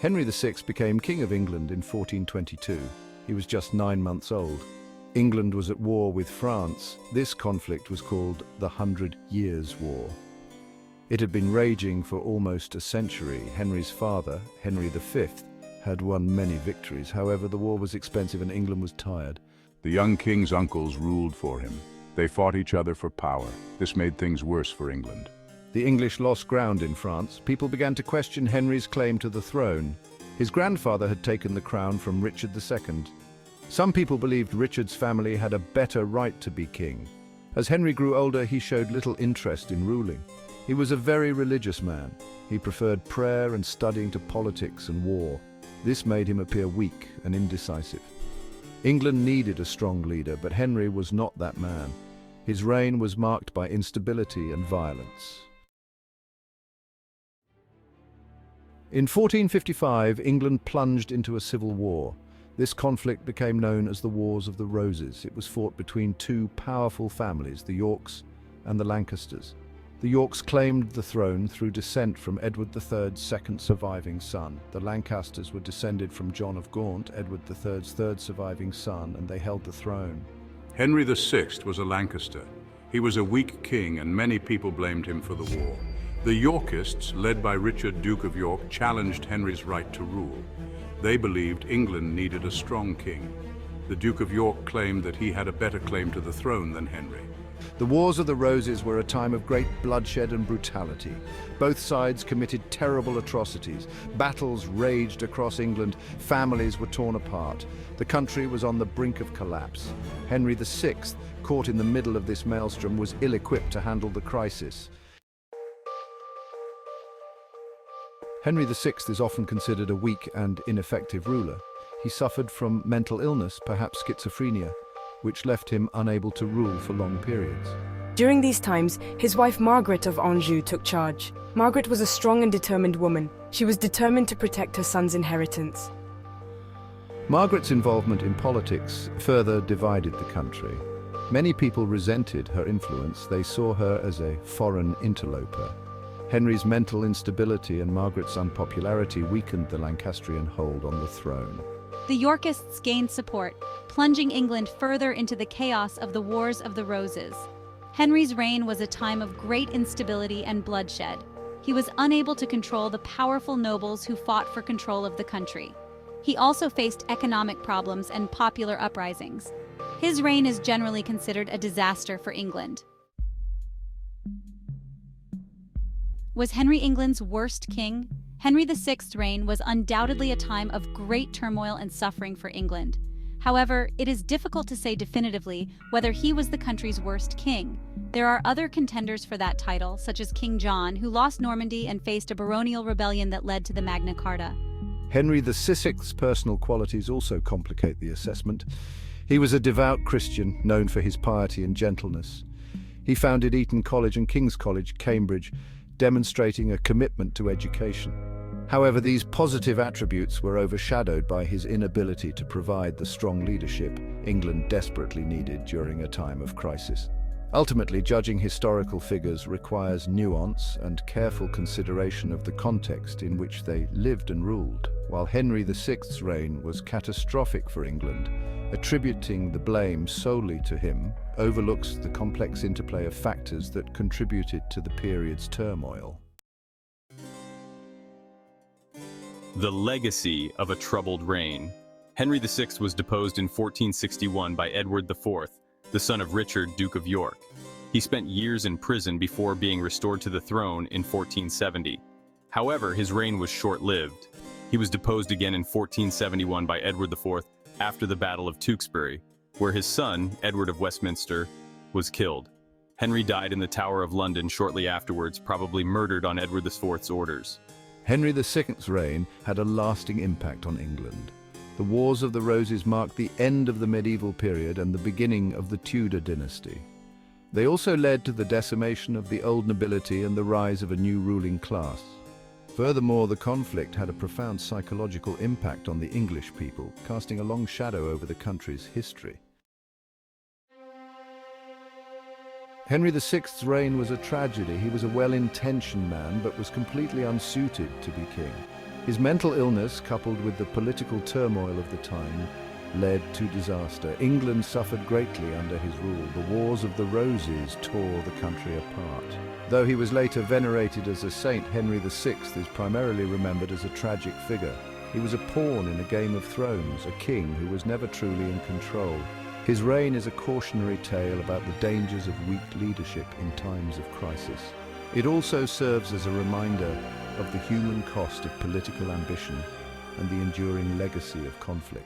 Henry VI became King of England in 1422. He was just 9 months old. England was at war with France. This conflict was called the 100 Years' War. It had been raging for almost a century. Henry's father, Henry V, had won many victories. However, the war was expensive and England was tired. The young king's uncles ruled for him. They fought each other for power. This made things worse for England. The English lost ground in France. People began to question Henry's claim to the throne. His grandfather had taken the crown from Richard II. Some people believed Richard's family had a better right to be king. As Henry grew older, he showed little interest in ruling. He was a very religious man. He preferred prayer and studying to politics and war. This made him appear weak and indecisive. England needed a strong leader, but Henry was not that man. His reign was marked by instability and violence. In 1455, England plunged into a civil war. This conflict became known as the Wars of the Roses. It was fought between two powerful families, the Yorks and the Lancasters. The Yorks claimed the throne through descent from Edward III's second surviving son. The Lancasters were descended from John of Gaunt, Edward III's third surviving son, and they held the throne. Henry VI was a Lancaster. He was a weak king, and many people blamed him for the war. The Yorkists, led by Richard, Duke of York, challenged Henry's right to rule. They believed England needed a strong king. The Duke of York claimed that he had a better claim to the throne than Henry. The Wars of the Roses were a time of great bloodshed and brutality. Both sides committed terrible atrocities. Battles raged across England. Families were torn apart. The country was on the brink of collapse. Henry VI, caught in the middle of this maelstrom, was ill-equipped to handle the crisis. Henry VI is often considered a weak and ineffective ruler. He suffered from mental illness, perhaps schizophrenia, which left him unable to rule for long periods. During these times, his wife Margaret of Anjou took charge. Margaret was a strong and determined woman. She was determined to protect her son's inheritance. Margaret's involvement in politics further divided the country. Many people resented her influence. They saw her as a foreign interloper. Henry's mental instability and Margaret's unpopularity weakened the Lancastrian hold on the throne. The Yorkists gained support, plunging England further into the chaos of the Wars of the Roses. Henry's reign was a time of great instability and bloodshed. He was unable to control the powerful nobles who fought for control of the country. He also faced economic problems and popular uprisings. His reign is generally considered a disaster for England. Was Henry England's worst king? Henry VI's reign was undoubtedly a time of great turmoil and suffering for England. However, it is difficult to say definitively whether he was the country's worst king. There are other contenders for that title, such as King John, who lost Normandy and faced a baronial rebellion that led to the Magna Carta. Henry VI's personal qualities also complicate the assessment. He was a devout Christian, known for his piety and gentleness. He founded Eton College and King's College, Cambridge, demonstrating a commitment to education. However, these positive attributes were overshadowed by his inability to provide the strong leadership England desperately needed during a time of crisis. Ultimately, judging historical figures requires nuance and careful consideration of the context in which they lived and ruled. While Henry VI's reign was catastrophic for England, attributing the blame solely to him overlooks the complex interplay of factors that contributed to the period's turmoil. The legacy of a troubled reign. Henry VI was deposed in 1461 by Edward IV, the son of Richard, Duke of York. He spent years in prison before being restored to the throne in 1470. However, his reign was short-lived. He was deposed again in 1471 by Edward IV after the Battle of Tewkesbury, where his son, Edward of Westminster, was killed. Henry died in the Tower of London shortly afterwards, probably murdered on Edward IV's orders. Henry VI's reign had a lasting impact on England. The Wars of the Roses marked the end of the medieval period and the beginning of the Tudor dynasty. They also led to the decimation of the old nobility and the rise of a new ruling class. Furthermore, the conflict had a profound psychological impact on the English people, casting a long shadow over the country's history. Henry VI's reign was a tragedy. He was a well-intentioned man, but was completely unsuited to be king. His mental illness, coupled with the political turmoil of the time, led to disaster. England suffered greatly under his rule. The Wars of the Roses tore the country apart. Though he was later venerated as a saint, Henry VI is primarily remembered as a tragic figure. He was a pawn in a game of thrones, a king who was never truly in control. His reign is a cautionary tale about the dangers of weak leadership in times of crisis. It also serves as a reminder of the human cost of political ambition and the enduring legacy of conflict.